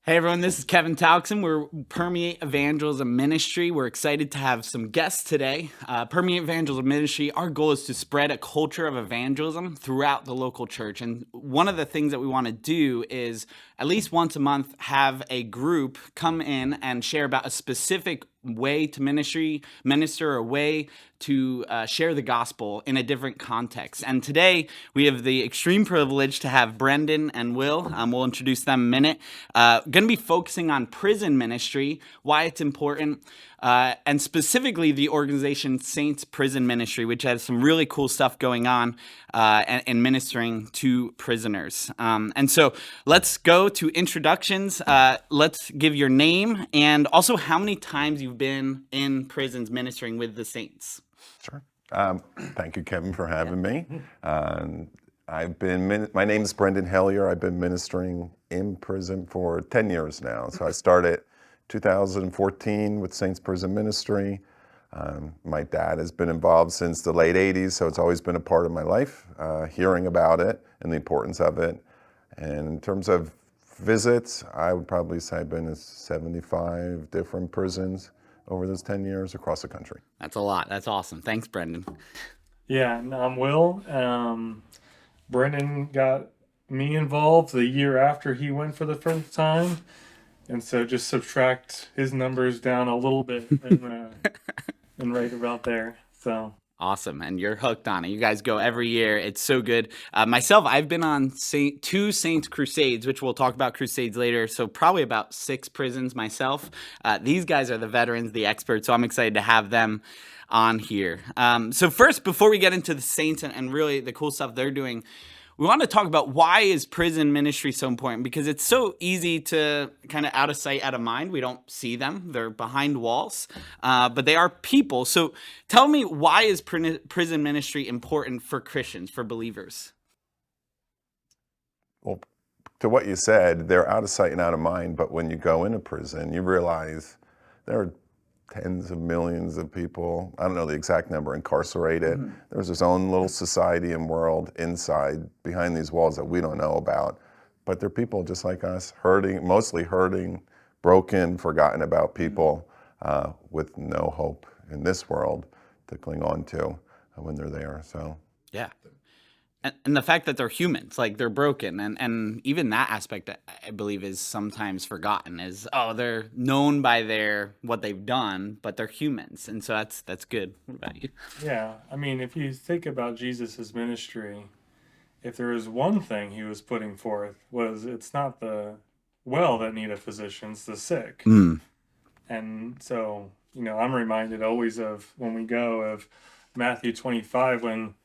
Hey everyone, this is Kevin Tauxon. We're Permeate Evangelism Ministry. We're excited to have some guests today. Permeate Evangelism Ministry, our goal is to spread a culture of evangelism throughout the local church. And one of the things that we want to do is at least once a month have a group come in and share about a specific way to minister, a way to share the gospel in a different context. And today we have the extreme privilege to have Brendan and Will. We'll introduce them in a minute. Going to be focusing on prison ministry, why it's important, and specifically the organization Saints Prison Ministry, which has some really cool stuff going on and ministering to prisoners. And so let's go to introductions. Let's give your name and also how many times you've been in prisons ministering with the Saints. Sure. Thank you, Kevin, for having me. My name is Brendan Hellier. I've been ministering in prison for 10 years now. So I started 2014 with Saints Prison Ministry. My dad has been involved since the late 80s, so it's always been a part of my life, hearing about it and the importance of it. And in terms of visits, I would probably say I've been to 75 different prisons over those 10 years across the country. That's a lot. That's awesome. Thanks, Brendan. Yeah, and I'm Will. Brendan got me involved the year after he went for the first time. And so just subtract his numbers down a little bit and right about there. So awesome. And you're hooked on it. You guys go every year. It's so good. Myself, I've been on two Saints Crusades, which we'll talk about Crusades later. So probably about 6 prisons myself. These guys are the veterans, the experts. So I'm excited to have them on here. So first, before we get into the Saints and really the cool stuff they're doing, we want to talk about why is prison ministry so important, because it's so easy to kind of out of sight, out of mind. We don't see them. They're behind walls, but they are people. So tell me, why is prison ministry important for Christians, for believers? Well, to what you said, they're out of sight and out of mind, but when you go into prison, you realize there are tens of millions of people, I don't know the exact number, incarcerated. Mm-hmm. There's this own little society and world inside, behind these walls that we don't know about. But they're people just like us, mostly hurting, broken, forgotten about people with no hope in this world to cling on to when they're there. So yeah. And the fact that they're humans, like they're broken, and even that aspect, I believe, is sometimes forgotten. Is they're known by what they've done, but they're humans, and so that's good. What about you? Yeah, I mean, if you think about Jesus' ministry, if there is one thing he was putting forth, it's not the well that need a physician, it's the sick. And so, I'm reminded always of when we go of Matthew 25 when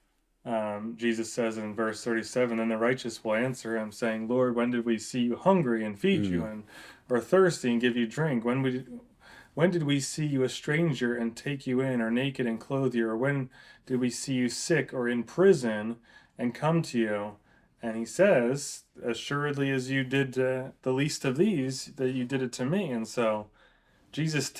Jesus says in verse 37, "Then the righteous will answer him, saying, Lord, when did we see you hungry and feed you, or thirsty and give you drink? When did we see you a stranger and take you in, or naked and clothe you? Or when did we see you sick or in prison and come to you?" And he says, "Assuredly as you did the least of these, that you did it to me." And so Jesus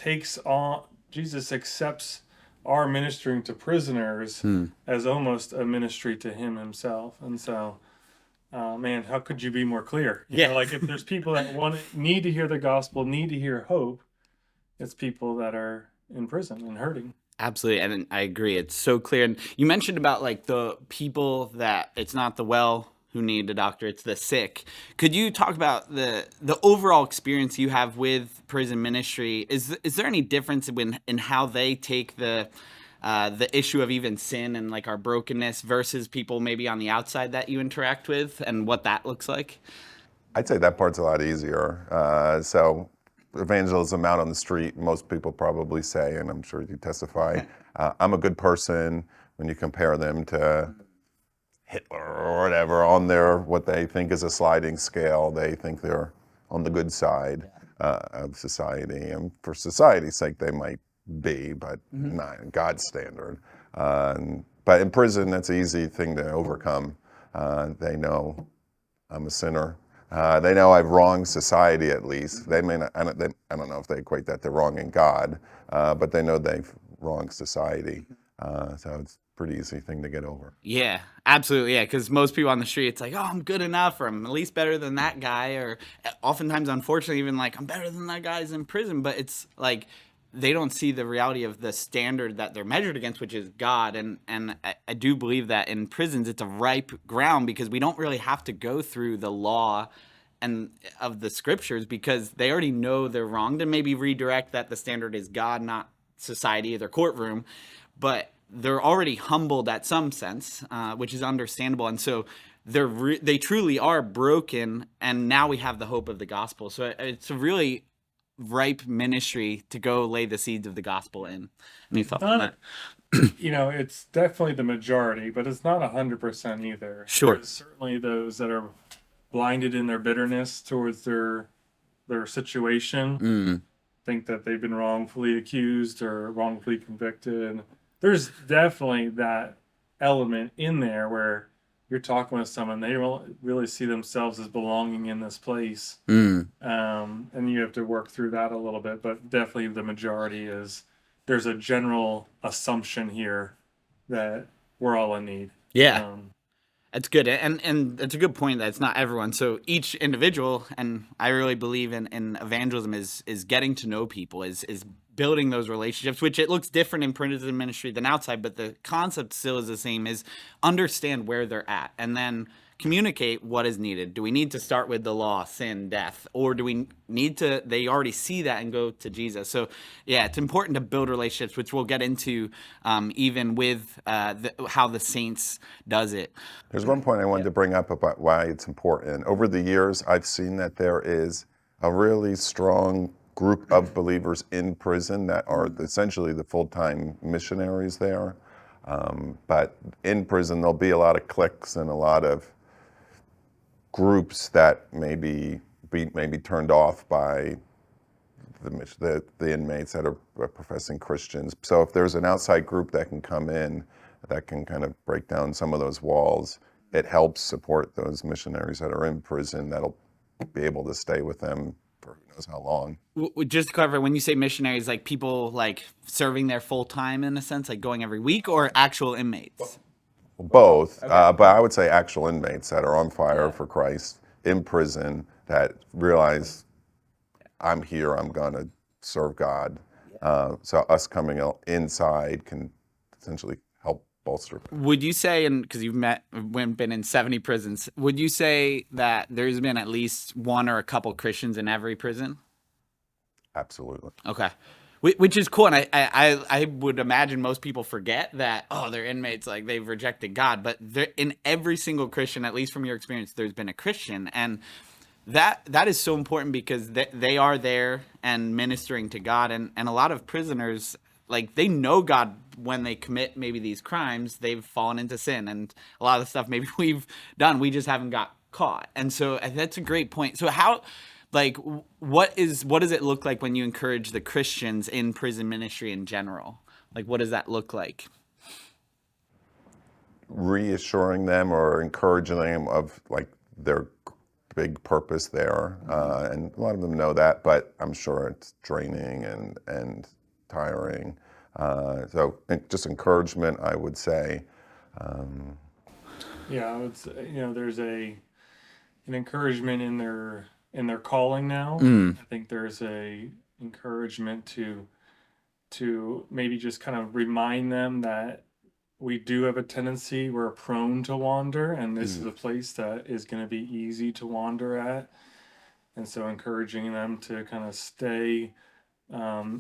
accepts our ministering to prisoners as almost a ministry to him himself. And so, man, how could you be more clear? You know, like if there's people that need to hear the gospel, need to hear hope, it's people that are in prison and hurting. Absolutely, and I agree. It's so clear. And you mentioned about like the people that it's not the well who need a doctor, it's the sick. Could you talk about the overall experience you have with prison ministry? Is there any difference in how they take the issue of even sin and like our brokenness versus people maybe on the outside that you interact with, and what that looks like? I'd say that part's a lot easier. So evangelism out on the street, most people probably say, and I'm sure you testify, I'm a good person. When you compare them to Hitler or whatever on what they think is a sliding scale, they think they're on the good side of society. And for society's sake, they might be, but not in God's standard. But in prison, that's an easy thing to overcome. They know I'm a sinner. They know I've wronged society at least. They may not, I don't know if they equate that to wronging God, but they know they've wronged society. So it's pretty easy thing to get over. Yeah, absolutely. Yeah, because most people on the street, it's like, oh, I'm good enough, or I'm at least better than that guy, or oftentimes, unfortunately, even like I'm better than that guy's in prison. But it's like they don't see the reality of the standard that they're measured against, which is God. And I do believe that in prisons, it's a ripe ground because we don't really have to go through the law and of the scriptures because they already know they're wronged and maybe redirect that the standard is God, not society or their courtroom. But they're already humbled at some sense, which is understandable. And so they truly are broken. And now we have the hope of the gospel. So it's a really ripe ministry to go lay the seeds of the gospel in. Any thoughts on that? It's definitely the majority, but it's not 100% either. Sure. There's certainly those that are blinded in their bitterness towards their situation, think that they've been wrongfully accused or wrongfully convicted. There's definitely that element in there where you're talking with someone, they don't really see themselves as belonging in this place. And you have to work through that a little bit, but definitely the majority is there's a general assumption here that we're all in need. Yeah. That's good. And it's a good point that it's not everyone. So each individual, and I really believe in evangelism is getting to know people, is building those relationships, which it looks different in prison ministry than outside, but the concept still is the same, is understand where they're at and then communicate what is needed. Do we need to start with the law, sin, death, or do we need to, they already see that and go to Jesus? So yeah, it's important to build relationships, which we'll get into even with how the Saints does it. There's one point I wanted to bring up about why it's important. Over the years, I've seen that there is a really strong group of believers in prison that are essentially the full-time missionaries there. But in prison, there'll be a lot of cliques and a lot of groups that may be turned off by the inmates that are professing Christians. So if there's an outside group that can come in, that can kind of break down some of those walls, it helps support those missionaries that are in prison that'll be able to stay with them for who knows how long. Just to clarify, when you say missionaries, like people like serving there full time in a sense, like going every week, or actual inmates? Both, but I would say actual inmates that are on fire for Christ in prison that realize I'm here, I'm going to serve God. So us coming inside can essentially help bolster. Would you say, and because you've been in 70 prisons, would you say that there's been at least one or a couple Christians in every prison? Absolutely. Okay. Which is cool, and I would imagine most people forget that, oh, they're inmates, like they've rejected God, but in every single Christian, at least from your experience, there's been a Christian, and that is so important because they are there and ministering to God, and a lot of prisoners, like they know God when they commit maybe these crimes, they've fallen into sin, and a lot of the stuff maybe we've done, we just haven't got caught, and so that's a great point. So how... Like, what does it look like when you encourage the Christians in prison ministry in general? Like, what does that look like? Reassuring them or encouraging them of like their big purpose there, and a lot of them know that, but I'm sure it's draining and tiring. So just encouragement, I would say. Yeah, it's there's an encouragement in their calling now. I think there's a encouragement to maybe just kind of remind them that we do have a tendency, we're prone to wander, and this is a place that is going to be easy to wander at. And so encouraging them to kind of stay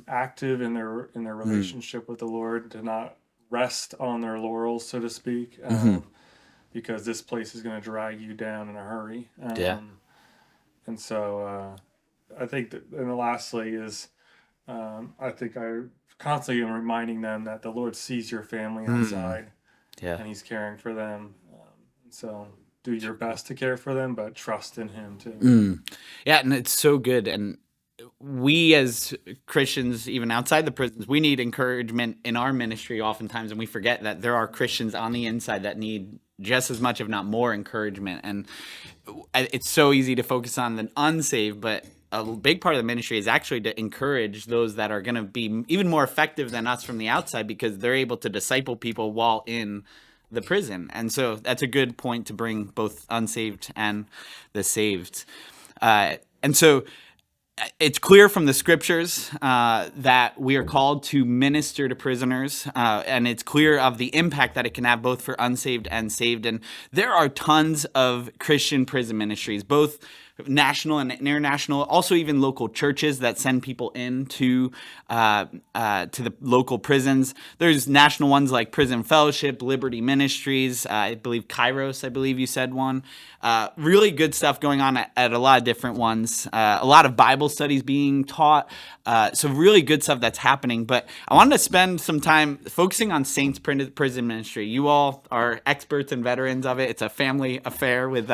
active in their relationship with the Lord, to not rest on their laurels, so to speak, because this place is going to drag you down in a hurry. And so I think that, and lastly is, I think I constantly am reminding them that the Lord sees your family outside, and He's caring for them. So do your best to care for them, but trust in Him too. Yeah, and it's so good. And we as Christians, even outside the prisons, we need encouragement in our ministry oftentimes, and we forget that there are Christians on the inside that need just as much, if not more, encouragement. And it's so easy to focus on the unsaved, but a big part of the ministry is actually to encourage those that are going to be even more effective than us from the outside, because they're able to disciple people while in the prison. And so that's a good point to bring both unsaved and the saved. And so it's clear from the scriptures that we are called to minister to prisoners, and it's clear of the impact that it can have both for unsaved and saved. And there are tons of Christian prison ministries, both national and international, also even local churches that send people into to the local prisons. There's national ones like Prison Fellowship, Liberty Ministries, I believe Kairos, I believe you said one. Really good stuff going on at a lot of different ones. A lot of Bible studies being taught. So really good stuff that's happening. But I wanted to spend some time focusing on Saints Prison Ministry. You all are experts and veterans of it. It's a family affair with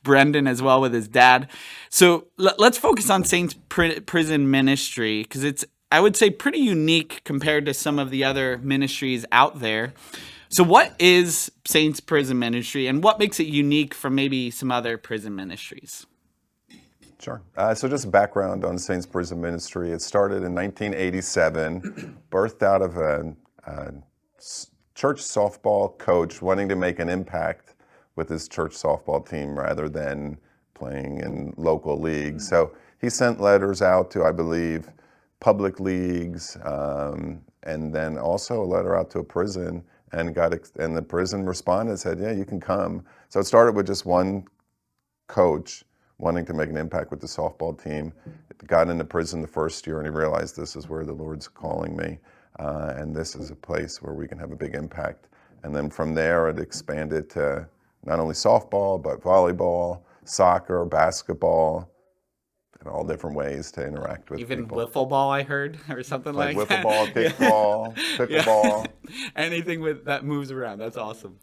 Brendan as well, with his dad. So let's focus on Saints Prison Ministry, because it's, I would say, pretty unique compared to some of the other ministries out there. So what is Saints Prison Ministry, and what makes it unique from maybe some other prison ministries? Sure. So just background on Saints Prison Ministry. It started in 1987, birthed out of a church softball coach wanting to make an impact with his church softball team rather than playing in local leagues. So he sent letters out to, I believe, public leagues, and then also a letter out to a prison, and the prison responded and said, yeah, you can come. So it started with just one coach wanting to make an impact with the softball team. Got into prison the first year, and he realized, this is where the Lord's calling me, and this is a place where we can have a big impact. And then from there, it expanded to not only softball, but volleyball, soccer, basketball, and all different ways to interact with even people. wiffle ball, I heard, or something like wiffle that. ball, kickball, pickleball. Anything that moves around. That's awesome.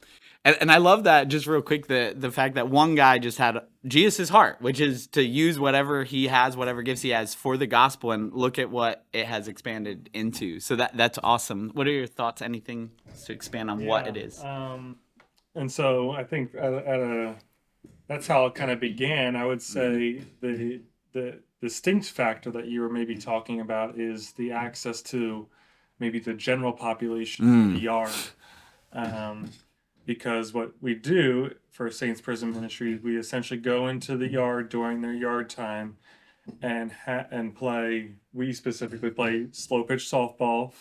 And I love that, just real quick, the fact that one guy just had Jesus' heart, which is to use whatever he has, whatever gifts he has, for the gospel, and look at what it has expanded into. So that's awesome. What are your thoughts? Anything to expand on what it is? And so I think that's how it kind of began. I would say the distinct factor that you were maybe talking about is the access to maybe the general population in the yard. Because what we do for Saints Prison Ministry, we essentially go into the yard during their yard time and play. We specifically play slow pitch softball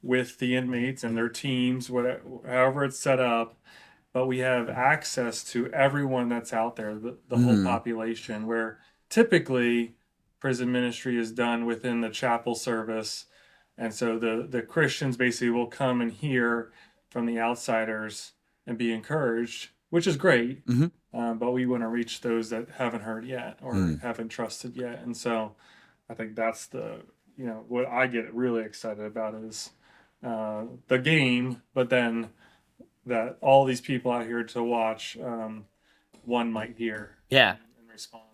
with the inmates and their teams, whatever, however it's set up. But we have access to everyone that's out there, the whole population, where typically prison ministry is done within the chapel service. And so the Christians basically will come and hear from the outsiders and be encouraged, which is great. But we want to reach those that haven't heard yet or haven't trusted yet. And so I think that's what I get really excited about is the game, but then that all these people out here to watch, one might hear and respond.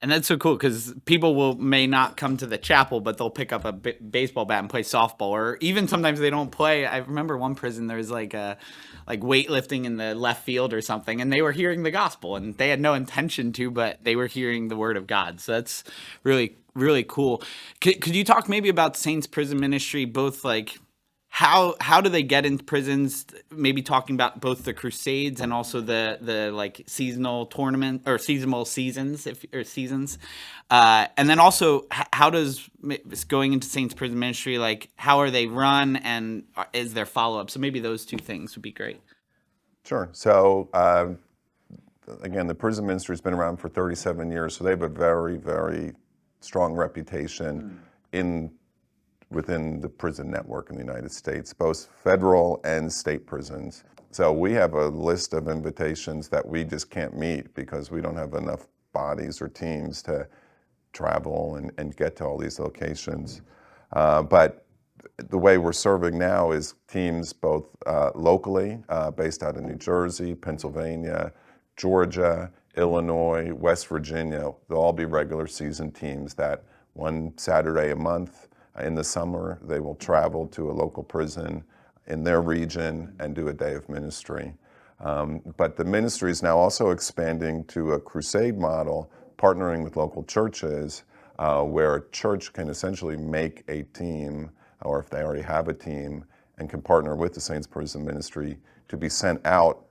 And that's so cool, because people may not come to the chapel, but they'll pick up a baseball bat and play softball, or even sometimes they don't play. I remember one prison, there was like weightlifting in the left field or something, and they were hearing the gospel, and they had no intention to, but they were hearing the word of God. So that's really, really cool. Could you talk maybe about Saints Prison Ministry, both like how do they get into prisons? Maybe talking about both the Crusades and also the like seasonal tournament or seasonal seasons, and then also how does going into Saints Prison Ministry, like how are they run, and is there follow up? So maybe those two things would be great. Sure. So again, the prison ministry has been around for 37 years, so they have a very, very strong reputation within the prison network in the United States, both federal and state prisons. So we have a list of invitations that we just can't meet because we don't have enough bodies or teams to travel and get to all these locations. But the way we're serving now is teams both locally, based out of New Jersey, Pennsylvania, Georgia, Illinois, West Virginia. They'll all be regular season teams that one Saturday a month in the summer, they will travel to a local prison in their region and do a day of ministry. But the ministry is now also expanding to a crusade model partnering with local churches, where a church can essentially make a team, or if they already have a team, and can partner with the Saints Prison Ministry to be sent out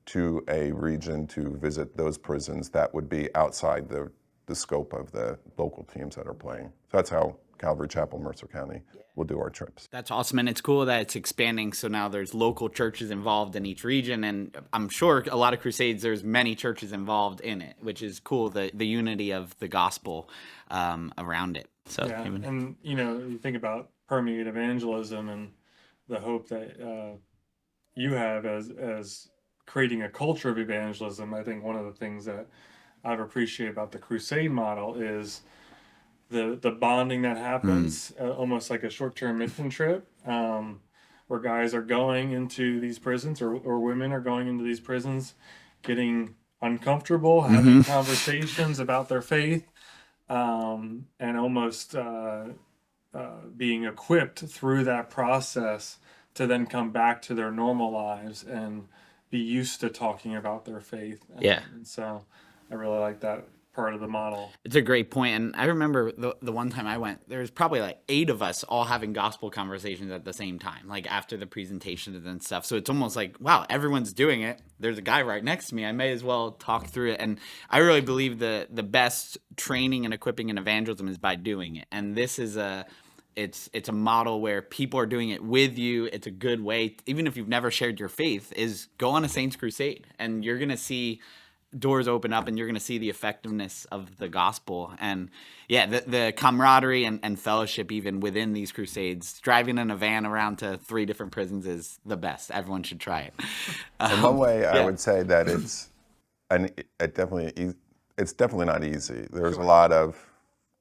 to a region to visit those prisons that would be outside the scope of the local teams that are playing. So that's how Calvary Chapel, Mercer County will do our trips. That's awesome, and it's cool that it's expanding. So now there's local churches involved in each region, and I'm sure a lot of crusades, there's many churches involved in it, which is cool. The unity of the gospel around it. So Yeah, and you think about permeate evangelism and the hope that you have as creating a culture of evangelism. I think one of the things that I've appreciated about the crusade model is the bonding that happens, almost like a short-term mission trip, where guys are going into these prisons, or women are going into these prisons, getting uncomfortable, having conversations about their faith, and almost being equipped through that process to then come back to their normal lives and be used to talking about their faith. Yeah. And so I really like that part of the model. It's a great point. And I remember the one time I went, there was probably like 8 of us all having gospel conversations at the same time, like after the presentations and stuff. So it's almost like, wow, everyone's doing it. There's a guy right next to me. I may as well talk through it. And I really believe the best training and equipping in evangelism is by doing it. And this is it's a model where people are doing it with you. It's a good way, even if you've never shared your faith, is go on a Saints Crusade, and you're going to see doors open up, and you're going to see the effectiveness of the gospel. And yeah, the camaraderie and fellowship even within these crusades, driving in a van around to 3 different prisons is the best. Everyone should try it. In one way, I would say that it's definitely not easy. There's a lot of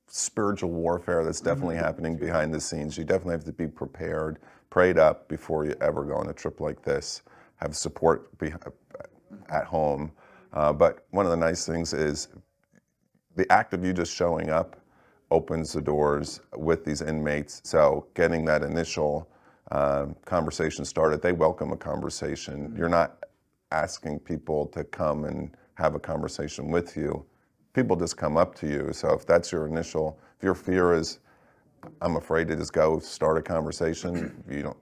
spiritual warfare that's definitely happening behind the scenes. You definitely have to be prepared, prayed up before you ever go on a trip like this, have support at home. But one of the nice things is the act of you just showing up opens the doors with these inmates. So getting that initial conversation started, they welcome a conversation. You're not asking people to come and have a conversation with you. People just come up to you. So if that's your initial, if your fear is, I'm afraid to just go start a conversation, you don't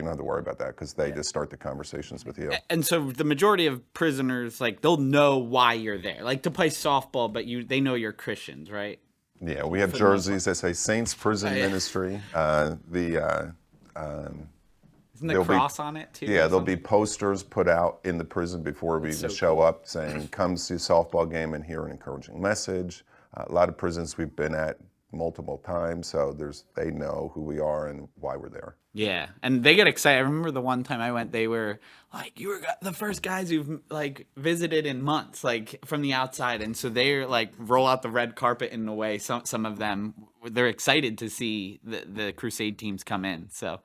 have to worry about that, because they just start the conversations with you. And so the majority of prisoners, like, they'll know why you're there, like to play softball, but they know you're Christians, right? Yeah, we have jerseys that say Saints Prison Ministry. Isn't the cross on it too? Yeah, there'll be posters put out in the prison before we even show up saying, come see a softball game and hear an encouraging message. A lot of prisons we've been at multiple times, so they know who we are and why we're there. Yeah, and they get excited. I remember the one time I went, they were like, "You were the first guys who've like visited in months, like from the outside," and so they're like roll out the red carpet in a way. Some of them, they're excited to see the Crusade teams come in. So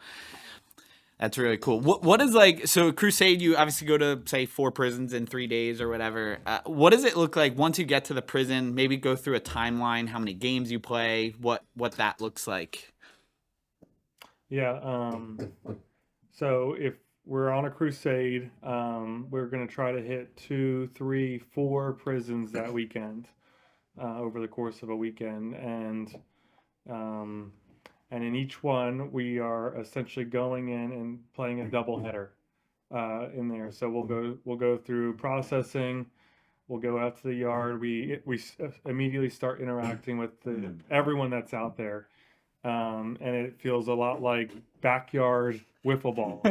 that's really cool. What is like, so Crusade, you obviously go to say 4 prisons in 3 days or whatever. What does it look like once you get to the prison? Maybe go through a timeline, how many games you play, what that looks like. Yeah. So if we're on a crusade, we're going to try to hit 2, 3, 4 prisons that weekend, over the course of a weekend. And in each one, we are essentially going in and playing a doubleheader in there. So we'll go through processing. We'll go out to the yard. We immediately start interacting with everyone that's out there. And it feels a lot like backyard wiffle ball,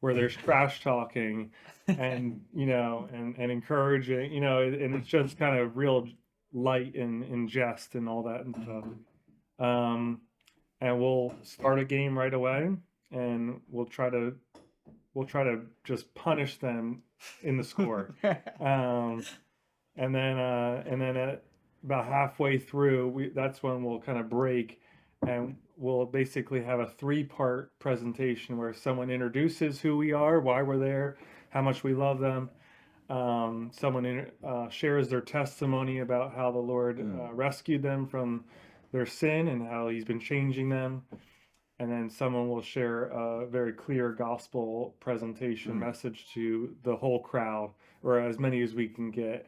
where there's trash talking and and encouraging, and it's just kind of real light and jest and all that and stuff. And we'll start a game right away, and we'll try to just punish them in the score. And then at about halfway through, that's when we'll kind of break, and we'll basically have a 3-part presentation where someone introduces who we are, why we're there, how much we love them. Someone shares their testimony about how the Lord rescued them from their sin and how He's been changing them. And then someone will share a very clear gospel presentation message to the whole crowd, or as many as we can get.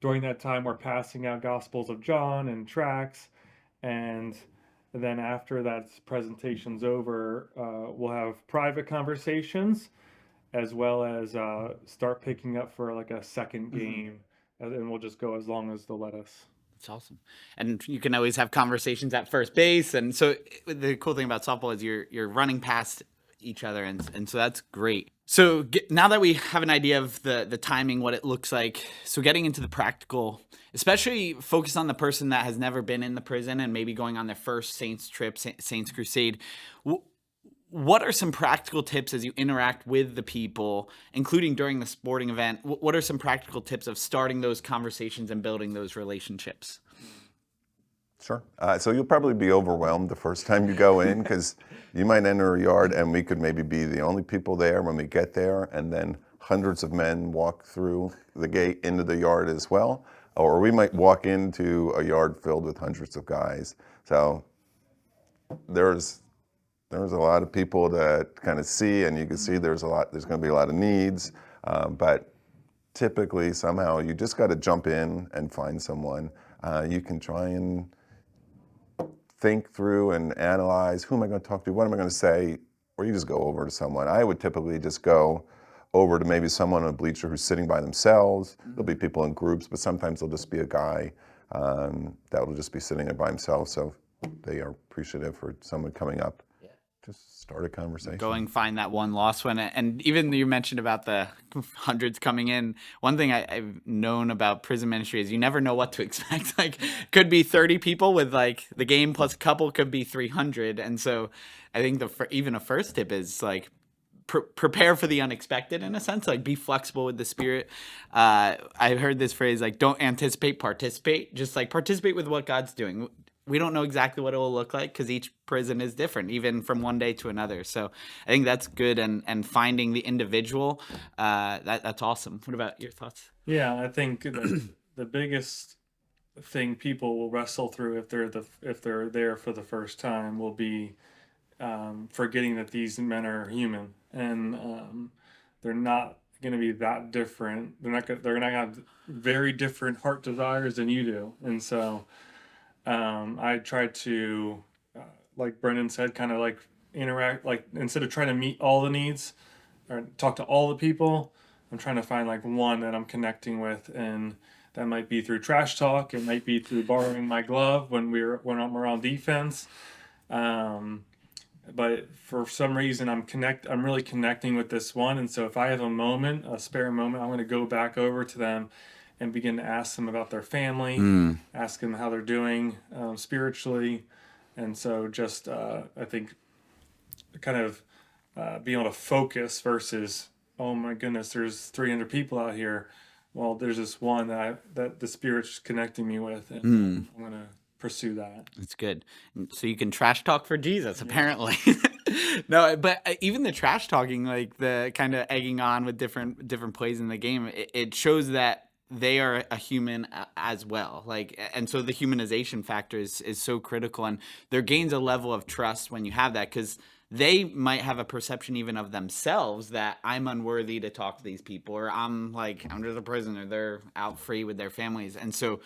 during that time, we're passing out Gospels of John and tracts, and then after that presentation's over, we'll have private conversations as well as start picking up for like a second game, and we'll just go as long as they'll let us. It's awesome. And you can always have conversations at first base. And so the cool thing about softball is you're running past each other. And so that's great. So now that we have an idea of the timing, what it looks like, so getting into the practical, especially focus on the person that has never been in the prison and maybe going on their first Saints trip, Saints Crusade. What are some practical tips as you interact with the people, including during the sporting event? What are some practical tips of starting those conversations and building those relationships? Sure. So you'll probably be overwhelmed the first time you go in because you might enter a yard and we could maybe be the only people there when we get there, and then hundreds of men walk through the gate into the yard as well. Or we might walk into a yard filled with hundreds of guys. So there's a lot of people to kind of see, and you can see there's going to be a lot of needs, but typically somehow you just got to jump in and find someone. You can try and think through and analyze, who am I going to talk to, what am I going to say, or you just go over to someone. I would typically just go over to maybe someone on a bleacher who's sitting by themselves. There'll be people in groups, but sometimes there'll just be a guy that will just be sitting there by himself, so they are appreciative for someone coming up. Just start a conversation. Going find that one lost one. And even you mentioned about the hundreds coming in. One thing I've known about prison ministry is you never know what to expect. Like, could be 30 people with like the game plus a couple, could be 300. And so I think even a first tip is like, prepare for the unexpected in a sense, like be flexible with the spirit. I heard this phrase, like, don't anticipate, participate. Just like participate with what God's doing. We don't know exactly what it will look like because each prison is different, even from one day to another. So I think that's good. And finding the individual, that's awesome. What about your thoughts? Yeah, I think the biggest thing people will wrestle through if they're there for the first time will be forgetting that these men are human, and they're not going to be that different. They're going to have very different heart desires than you do, and so I try to, like Brendan said, kind of like interact, like instead of trying to meet all the needs or talk to all the people, I'm trying to find like one that I'm connecting with, and that might be through trash talk. It might be through borrowing my glove when I'm around defense. But for some reason I'm really connecting with this one, and so if I have a spare moment, I'm going to go back over to them and begin to ask them about their family, ask them how they're doing spiritually. And so just, I think, kind of being able to focus versus, oh my goodness, there's 300 people out here. Well, there's this one that the Spirit's connecting me with, and I'm going to pursue that. That's good. So you can trash talk for Jesus, apparently. No, but even the trash talking, like the kind of egging on with different plays in the game, it shows that they are a human as well. Like, and so the humanization factor is so critical, and there gains a level of trust when you have that, because they might have a perception even of themselves that I'm unworthy to talk to these people, or I'm just a prisoner. They're out free with their families. And so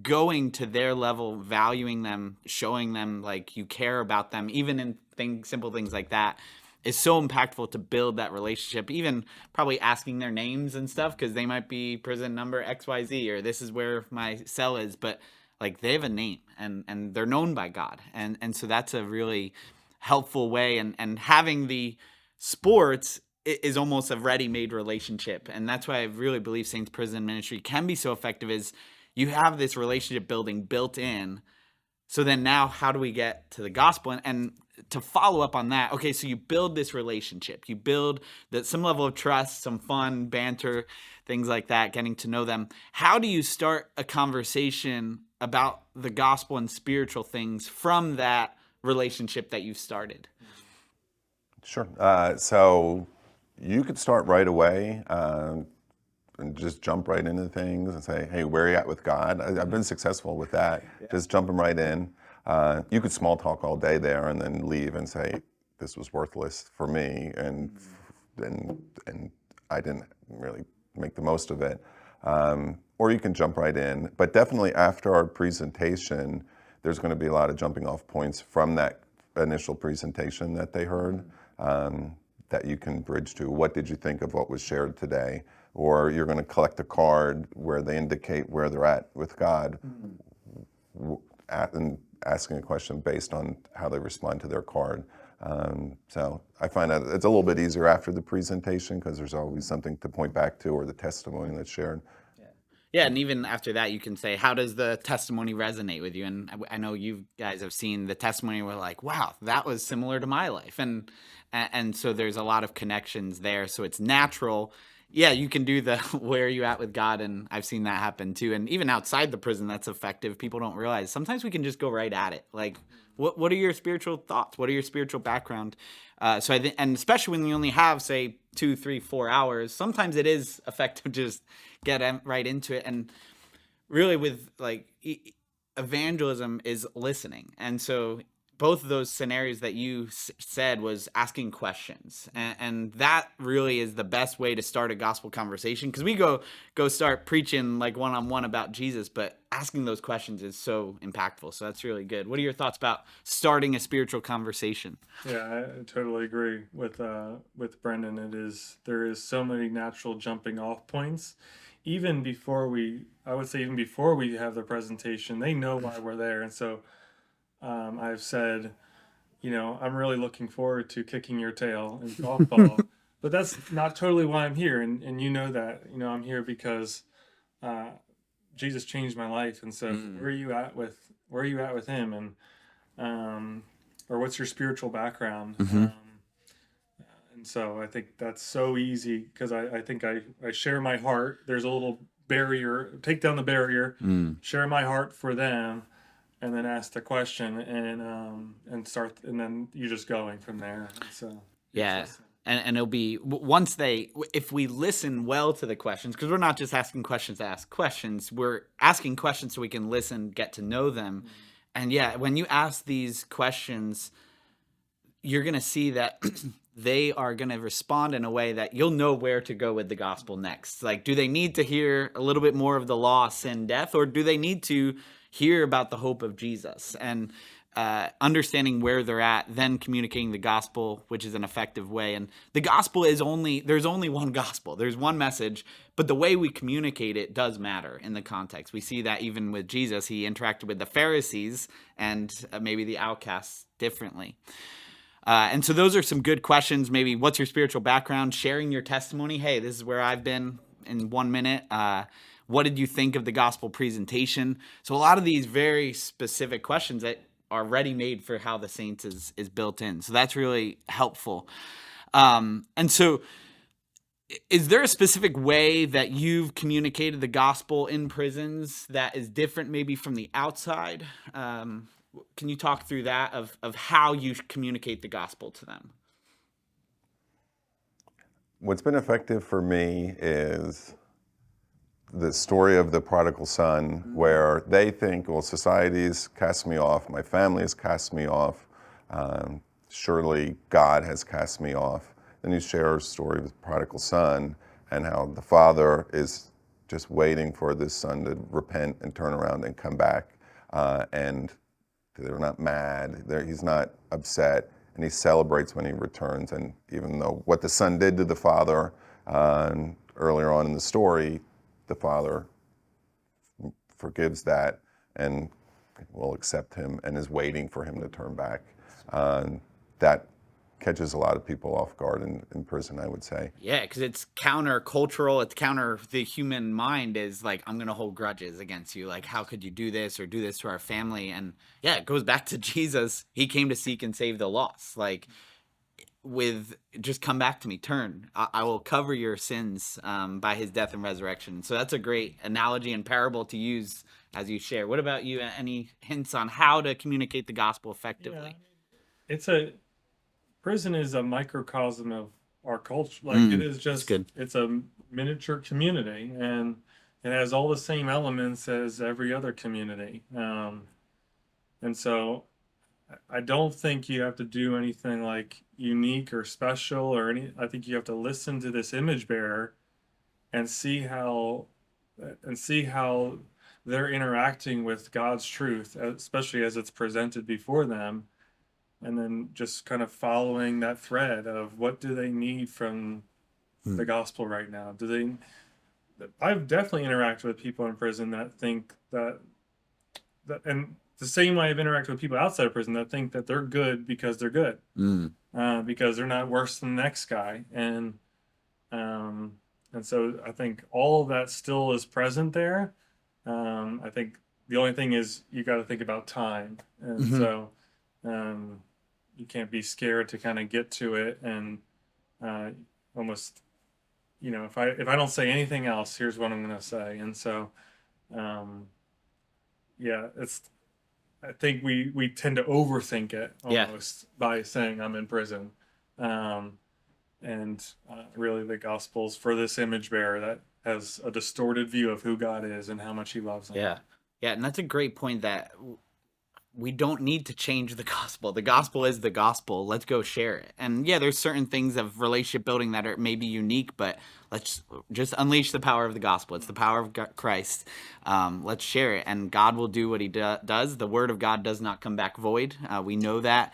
going to their level, valuing them, showing them like you care about them, even in simple things like that, is so impactful to build that relationship. Even probably asking their names and stuff, because they might be prison number XYZ, or this is where my cell is, but like they have a name and they're known by God. And so that's a really helpful way. And having the sports is almost a ready-made relationship. And that's why I really believe Saints Prison Ministry can be so effective, is you have this relationship building built in. So then now how do we get to the gospel? And to follow up on that, okay, so you build this relationship. You build some level of trust, some fun, banter, things like that, getting to know them. How do you start a conversation about the gospel and spiritual things from that relationship that you've started? Sure. So you could start right away and just jump right into things and say, hey, where are you at with God? I've been successful with that. Yeah. Just jumping right in. You could small talk all day there and then leave and say, this was worthless for me, and I didn't really make the most of it. or you can jump right in. But definitely after our presentation, there's going to be a lot of jumping off points from that initial presentation that they heard, that you can bridge to. What did you think of what was shared today? Or you're going to collect a card where they indicate where they're at with God, and asking a question based on how they respond to their card. So I find that it's a little bit easier after the presentation because there's always something to point back to or the testimony that's shared. Yeah, and even after that, you can say, how does the testimony resonate with you? And I know you guys have seen the testimony where like, wow, that was similar to my life. And so there's a lot of connections there. So it's natural. Yeah, you can do the where are you at with God? And I've seen that happen too. And even outside the prison, that's effective. People don't realize sometimes we can just go right at it. Like, what are your spiritual thoughts? What are your spiritual background? So I think, and especially when you only have, say, 2, 3, 4 hours, sometimes it is effective to just get right into it. And really, with like evangelism is listening, and so both of those scenarios that you said was asking questions, and that really is the best way to start a gospel conversation, because we go start preaching like one-on-one about Jesus, but asking those questions is so impactful. So that's really good. What are your thoughts about starting a spiritual conversation? Yeah, I totally agree with Brendan. There is so many natural jumping off points. I would say even before we have the presentation, they know why we're there. And so I've said, I'm really looking forward to kicking your tail in softball, but that's not totally why I'm here. And you know that, I'm here because uh, Jesus changed my life. And so where are you at with him? Or what's your spiritual background? And so I think that's so easy because I think I share my heart. There's a little barrier, take down the barrier, share my heart for them, and then ask the question and start, and then you're just going from there. So Yeah. And it'll be once if we listen well to the questions, because we're not just asking questions to ask questions, we're asking questions so we can listen, get to know them. And yeah, when you ask these questions, you're going to see that they are going to respond in a way that you'll know where to go with the gospel next. Like, do they need to hear a little bit more of the law, sin, death, or do they need to hear about the hope of Jesus? And understanding where they're at, then communicating the gospel, which is an effective way. And the gospel there's only one gospel. There's one message, but the way we communicate it does matter in the context. We see that even with Jesus, he interacted with the Pharisees and maybe the outcasts differently. And so those are some good questions. Maybe what's your spiritual background? Sharing your testimony. Hey, this is where I've been in 1 minute. What did you think of the gospel presentation? So a lot of these very specific questions that are ready-made for how the Saints is built in. So that's really helpful. And so is there a specific way that you've communicated the gospel in prisons that is different maybe from the outside? Can you talk through that of how you communicate the gospel to them? What's been effective for me is the story of the prodigal son, where they think, well, society's cast me off, my family has cast me off, surely God has cast me off. Then you share a story of the prodigal son and how the father is just waiting for this son to repent and turn around and come back. And they're not mad, he's not upset, and he celebrates when he returns. And even though what the son did to the father earlier on in the story, the father forgives that and will accept him and is waiting for him to turn back. That catches a lot of people off guard in prison, I would say. Yeah, because it's counter-cultural. It's counter the human mind is like, I'm going to hold grudges against you. Like, how could you do this or do this to our family? And yeah, it goes back to Jesus. He came to seek and save the lost. Like, with just come back to me, turn. I will cover your sins by his death and resurrection. So that's a great analogy and parable to use as you share. What about you? Any hints on how to communicate the gospel effectively? Yeah, prison is a microcosm of our culture. Like it is just, good. it's a miniature community, and it has all the same elements as every other community. And so I don't think you have to do anything like unique or special or any. I think you have to listen to this image bearer and see how and see how they're interacting with God's truth, especially as it's presented before them, and then just kind of following that thread of what do they need from the gospel right now? Do they? I've definitely interacted with people in prison that think and the same way I've interacted with people outside of prison that think that they're good because they're good, because they're not worse than the next guy, um, and so I think all of that still is present there. I think the only thing is you got to think about time, and so um, you can't be scared to kind of get to it and uh, almost, if I don't say anything else, here's what I'm going to say, and so um, yeah, I think we tend to overthink it Yeah. almost by saying I'm in prison. Um, and really the gospel's for this image bearer that has a distorted view of who God is and how much he loves him. Yeah. Yeah. And that's a great point that we don't need to change the gospel. The gospel is the gospel. Let's go share it. And yeah, there's certain things of relationship building that are maybe unique, but let's just unleash the power of the gospel. It's the power of Christ. Let's share it, and God will do what he does. The word of God does not come back void. We know that,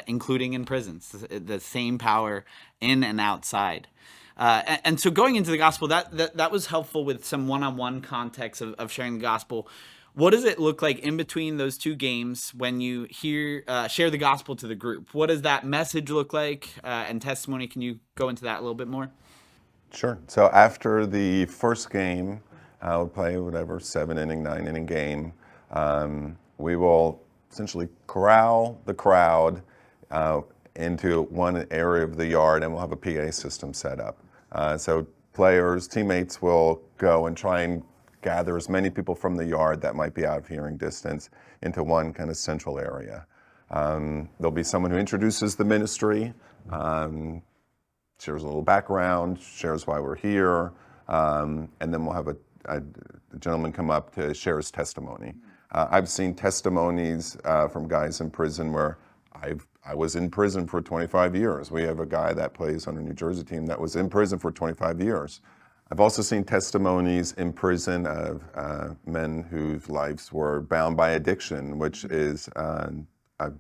including in prisons, the same power in and outside. And so going into the gospel, that was helpful with some one-on-one context of sharing the gospel. What does it look like in between those two games when you share the gospel to the group? What does that message look like, and testimony? Can you go into that a little bit more? Sure. So after the first game, we'll play whatever 7-inning, 9-inning game. We will essentially corral the crowd into one area of the yard, and we'll have a PA system set up. So players, teammates will go and try and gather as many people from the yard that might be out of hearing distance into one kind of central area. There'll be someone who introduces the ministry, shares a little background, shares why we're here, and then we'll have a gentleman come up to share his testimony. I've seen testimonies from guys in prison where I was in prison for 25 years. We have a guy that plays on a New Jersey team that was in prison for 25 years. I've also seen testimonies in prison of men whose lives were bound by addiction, which is a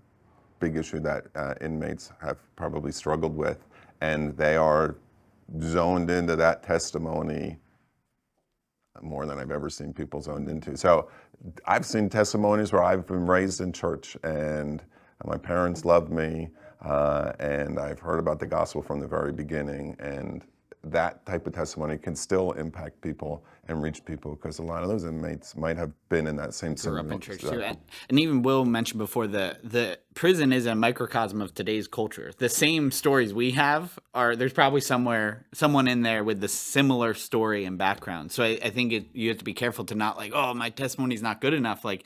big issue that inmates have probably struggled with. And they are zoned into that testimony more than I've ever seen people zoned into. So I've seen testimonies where I've been raised in church and my parents loved me, and I've heard about the gospel from the very beginning. And that type of testimony can still impact people and reach people, because a lot of those inmates might have been in that same Grew up in scenario. church too, and even Will mentioned before, the prison is a microcosm of today's culture. The same stories we have there's probably someone in there with the similar story and background. So I think you have to be careful to not like, oh, my testimony's not good enough. Like,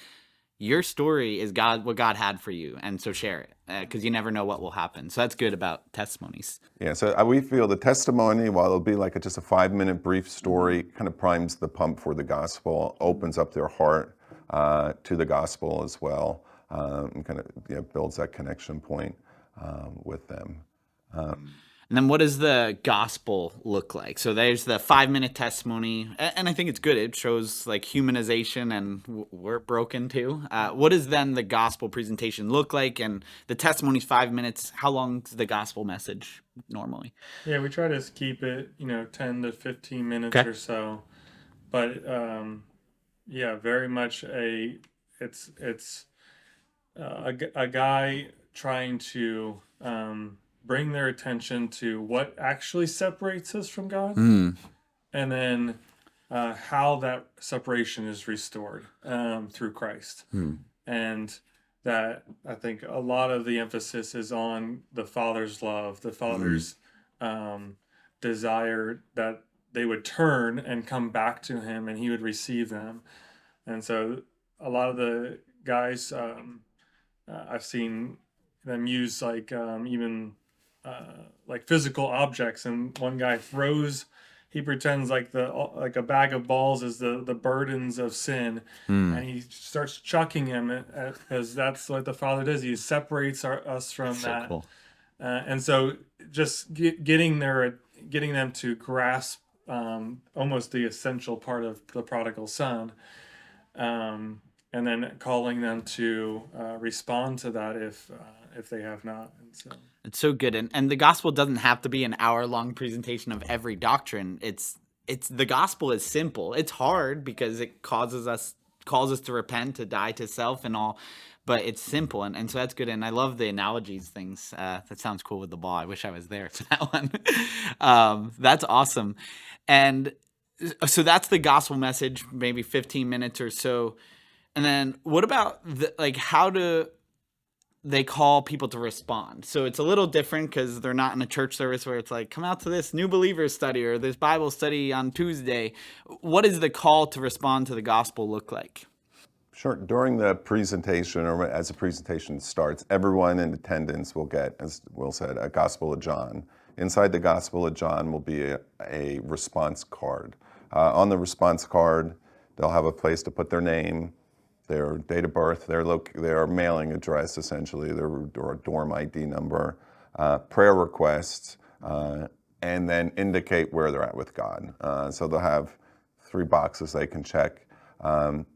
your story is what God had for you, and so share it, because you never know what will happen. So that's good about testimonies. Yeah, so we feel the testimony, while it'll be like just a 5-minute brief story, kind of primes the pump for the gospel, opens up their heart to the gospel as well, and kind of builds that connection point with them. And then what does the gospel look like? So there's the 5-minute testimony, and I think it's good. It shows like humanization, and we're broken too. What does then the gospel presentation look like? And the testimony's 5 minutes. How long's the gospel message normally? Yeah, we try to keep it, 10 to 15 minutes Okay. or so. But yeah, very much it's a guy trying to bring their attention to what actually separates us from God, and then how that separation is restored through Christ. And that I think a lot of the emphasis is on the Father's love, the Father's desire that they would turn and come back to Him and He would receive them. And so a lot of the guys, I've seen them use even like physical objects, and one guy he pretends like a bag of balls is the burdens of sin, and he starts chucking him, because that's what the Father does. He separates us from So that. cool. And so just getting them to grasp almost the essential part of the prodigal son, and then calling them to respond to that if they have not. And so It's so good. And the gospel doesn't have to be an hour-long presentation of every doctrine. It's the gospel is simple. It's hard because it calls us to repent, to die to self and all, but it's simple. And so that's good. And I love the analogies things. That sounds cool with the ball. I wish I was there for that one. That's awesome. And so that's the gospel message, maybe 15 minutes or so. And then what about how do they call people to respond? So it's a little different because they're not in a church service where it's like, come out to this new believers study or this Bible study on Tuesday. What does the call to respond to the gospel look like? Sure. During the presentation, or as the presentation starts, everyone in attendance will get, as Will said, a Gospel of John. Inside the Gospel of John will be a response card. On the response card, they'll have a place to put their name, their date of birth, their mailing address, essentially, their dorm ID number, prayer requests, and then indicate where they're at with God. So they'll have 3 boxes they can check.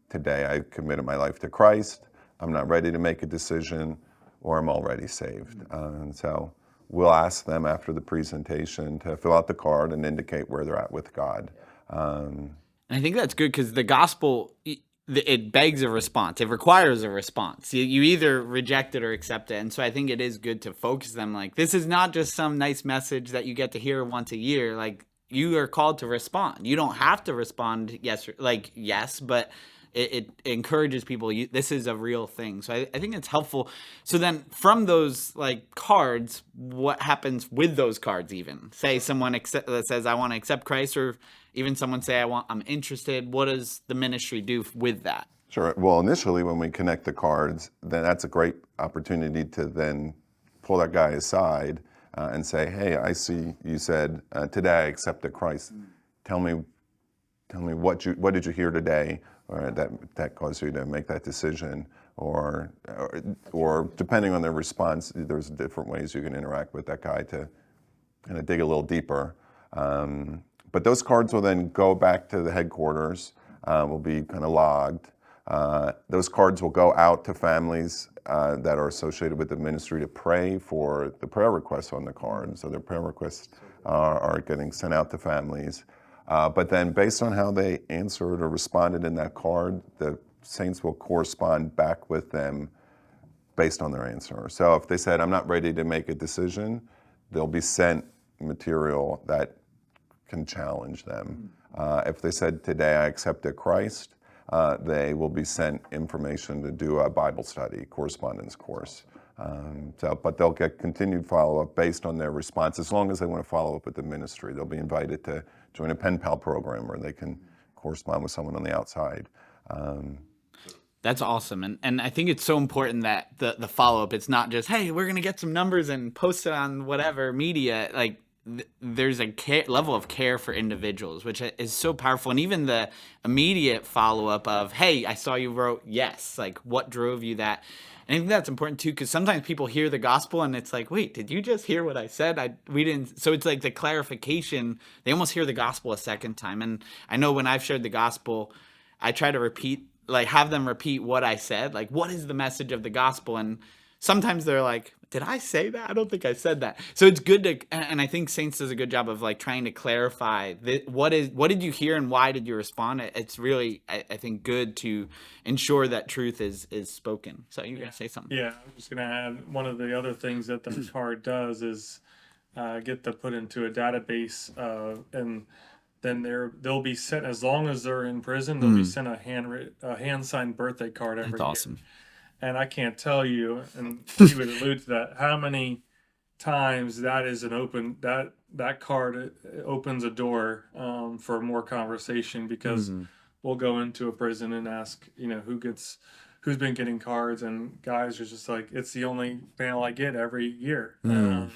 Today I committed my life to Christ, I'm not ready to make a decision, or I'm already saved. And so we'll ask them after the presentation to fill out the card and indicate where they're at with God. And I think that's good because the gospel, it begs a response. It requires a response. You either reject it or accept it. And so I think it is good to focus them like, this is not just some nice message that you get to hear once a year. Like, you are called to respond. You don't have to respond yes, but it encourages people. This is a real thing. So I think it's helpful. So then from those cards, what happens with those cards? Even say someone that says, I want to accept Christ, or even someone say, I'm interested. What does the ministry do with that? Sure. Well, initially when we connect the cards, then that's a great opportunity to then pull that guy aside and say, hey, I see you said today I accepted Christ. Tell me what did you hear today, or that caused you to make that decision, or depending on their response, there's different ways you can interact with that guy to kind of dig a little deeper. But those cards will then go back to the headquarters, will be kind of logged. Those cards will go out to families that are associated with the ministry to pray for the prayer requests on the card. So their prayer requests are getting sent out to families. But then based on how they answered or responded in that card, the saints will correspond back with them based on their answer. So if they said, I'm not ready to make a decision, they'll be sent material that can challenge them. If they said, today I accepted Christ, they will be sent information to do a Bible study, correspondence course. But they'll get continued follow-up based on their response. As long as they want to follow up with the ministry, they'll be invited to join a pen pal program where they can correspond with someone on the outside. That's awesome. And I think it's so important that the follow-up, it's not just, hey, we're going to get some numbers and post it on whatever media. There's a level of care for individuals, which is so powerful. And even the immediate follow-up of, hey, I saw you wrote yes. What drove you that? And I think that's important too, because sometimes people hear the gospel and it's like, wait, did you just hear what I said? We didn't. So it's like the clarification. They almost hear the gospel a second time. And I know when I've shared the gospel, I try to have them repeat what I said. What is the message of the gospel? And sometimes they're like, did I say that? I don't think I said that. So it's good to, and I think Saints does a good job of trying to clarify what did you hear and why did you respond? It's really, I think, good to ensure that truth is spoken. So you're going to say something. Yeah, I'm just going to add one of the other things that the card does is get to put into a database, and then they'll be sent, as long as they're in prison, they'll be sent a hand-signed birthday card every year. That's awesome. And I can't tell you, and you would allude to that, how many times that is that card opens a door for more conversation, because we'll go into a prison and ask, who's been getting cards, and guys are just like, it's the only mail I get every year. And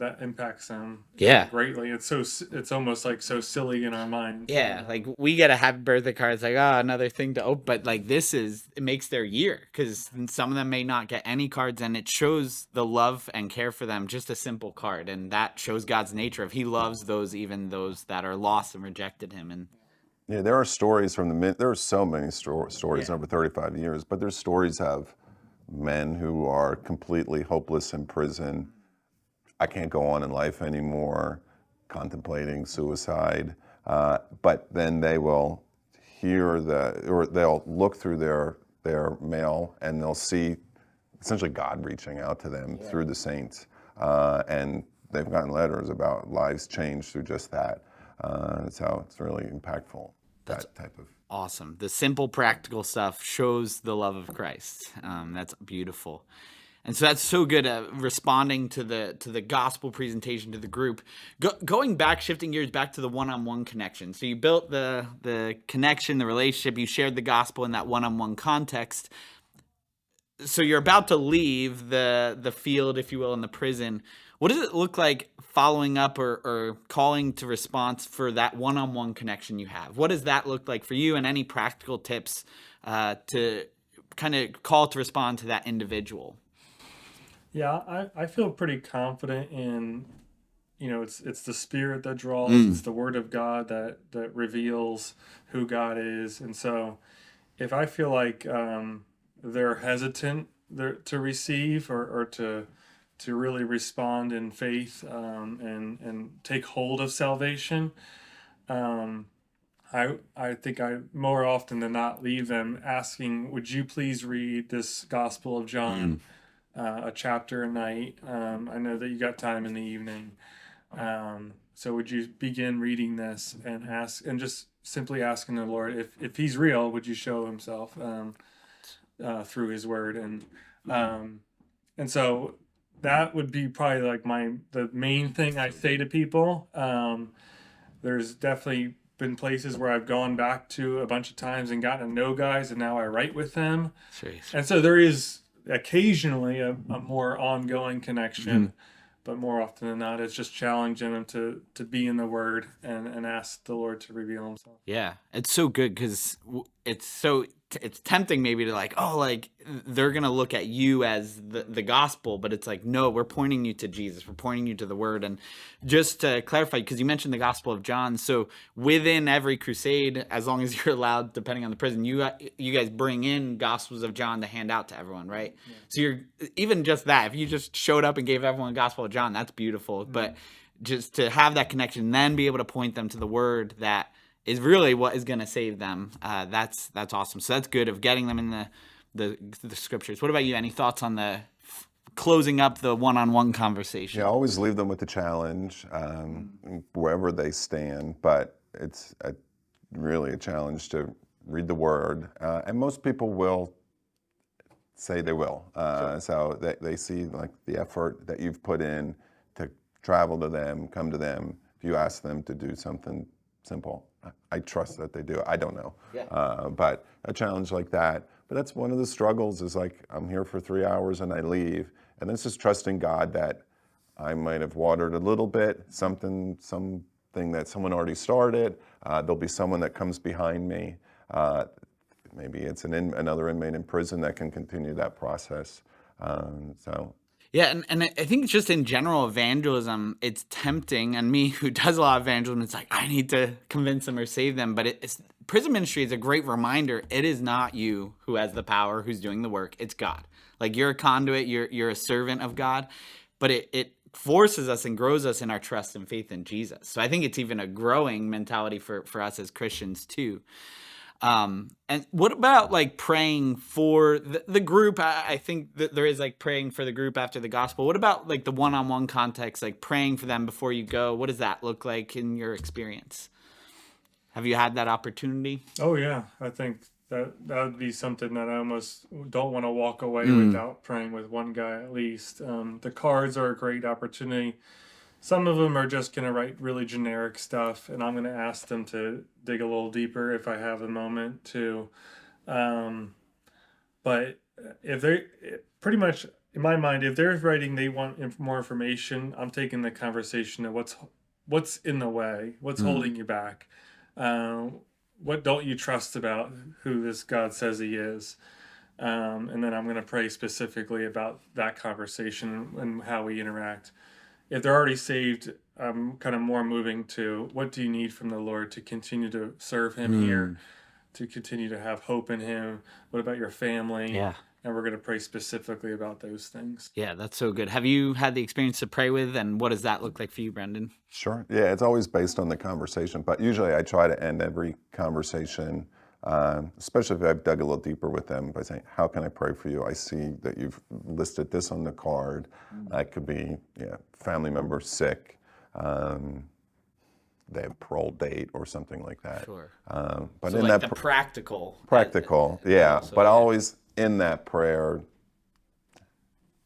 that impacts them Yeah. greatly. It's almost like so silly in our minds. Yeah, like we get a happy birthday card. It's like, oh, another thing to open. But like it makes their year because some of them may not get any cards, and it shows the love and care for them. Just a simple card, and that shows God's nature of He loves those, even those that are lost and rejected Him. And Yeah, there are stories from there are so many stories Yeah. over 35 years, but there's stories of men who are completely hopeless in prison. I can't go on in life anymore, contemplating suicide. But then they will or they'll look through their mail and they'll see essentially God reaching out to them through the saints. And they've gotten letters about lives changed through just that. So it's really impactful, that type of. awesome. The simple, practical stuff shows the love of Christ. That's beautiful. And so that's so good at responding to the gospel presentation to the group. Going back, shifting gears back to the one-on-one connection. So you built the connection, the relationship. You shared the gospel in that one-on-one context. So you're about to leave the field, if you will, in the prison. What does it look like following up or calling to response for that one-on-one connection you have? What does that look like for you, and any practical tips to kind of call to respond to that individual? Yeah, I feel pretty confident in, it's the Spirit that draws, it's the Word of God that reveals who God is. And so if I feel like they're hesitant to receive or to really respond in faith, and take hold of salvation, um, I think I more often than not leave them asking, would you please read this Gospel of John, a chapter a night? I know that you got time in the evening. So would you begin reading this and just simply asking the Lord, if He's real, would you show Himself through His Word? And so that would be probably like the main thing I say to people. There's definitely been places where I've gone back to a bunch of times and gotten to know guys, and now I write with them. Jeez. And so there is occasionally a more ongoing connection, but more often than not, it's just challenging them to be in the Word and ask the Lord to reveal Himself. Yeah, it's so good because it's tempting maybe to like, oh, like they're gonna look at you as the gospel, but it's like, no, we're pointing you to Jesus, we're pointing you to the Word. And just to clarify, because you mentioned the Gospel of John, so within every crusade, as long as you're allowed, depending on the prison, you guys bring in Gospels of John to hand out to everyone, right? Yeah. So you're even just that, if you just showed up and gave everyone Gospel of John, that's beautiful. But just to have that connection, then be able to point them to the Word that is really what is going to save them. That's awesome. So that's good of getting them in the scriptures. What about you? Any thoughts on the closing up the one-on-one conversation? Yeah, always leave them with the challenge, wherever they stand. But it's really a challenge to read the Word, and most people will say they will. So they see like the effort that you've put in to travel to them, come to them. If you ask them to do something simple, I trust that they do. I don't know, but a challenge like that. But that's one of the struggles. Is like, I'm here for 3 hours and I leave, and this is trusting God that I might have watered a little bit, something that someone already started. There'll be someone that comes behind me. Maybe it's another inmate in prison that can continue that process. Yeah, and I think just in general, evangelism, it's tempting. And me, who does a lot of evangelism, it's like, I need to convince them or save them. But prison ministry is a great reminder. It is not you who has the power, who's doing the work. It's God. Like, you're a conduit. You're a servant of God. But it forces us and grows us in our trust and faith in Jesus. So I think it's even a growing mentality for us as Christians too. And what about like praying for the group? I think that there is like praying for the group after the gospel. What about like the one-on-one context, like praying for them before you go? What does that look like in your experience? Have you had that opportunity? Oh yeah, I think that would be something that I almost don't want to walk away without praying with one guy at least. The cards are a great opportunity. Some of them are just going to write really generic stuff, and I'm going to ask them to dig a little deeper if I have a moment to. But if they pretty much in my mind, if they're writing they want more information, I'm taking the conversation of what's in the way, what's holding you back, uh, what don't you trust about who this God says He is, and then I'm going to pray specifically about that conversation and how we interact. If they're already saved, I'm kind of more moving to what do you need from the Lord to continue to serve Him here, to continue to have hope in Him? What about your family? Yeah. And we're going to pray specifically about those things. Yeah, that's so good. Have you had the experience to pray with, and what does that look like for you, Brendan? Sure. Yeah, it's always based on the conversation, but usually I try to end every conversation, especially if I've dug a little deeper with them, by saying, "How can I pray for you? I see that you've listed this on the card. It could be, family member sick, they have parole date or something like that." Sure. But So in like that the practical. yeah. So, But yeah. always in that prayer,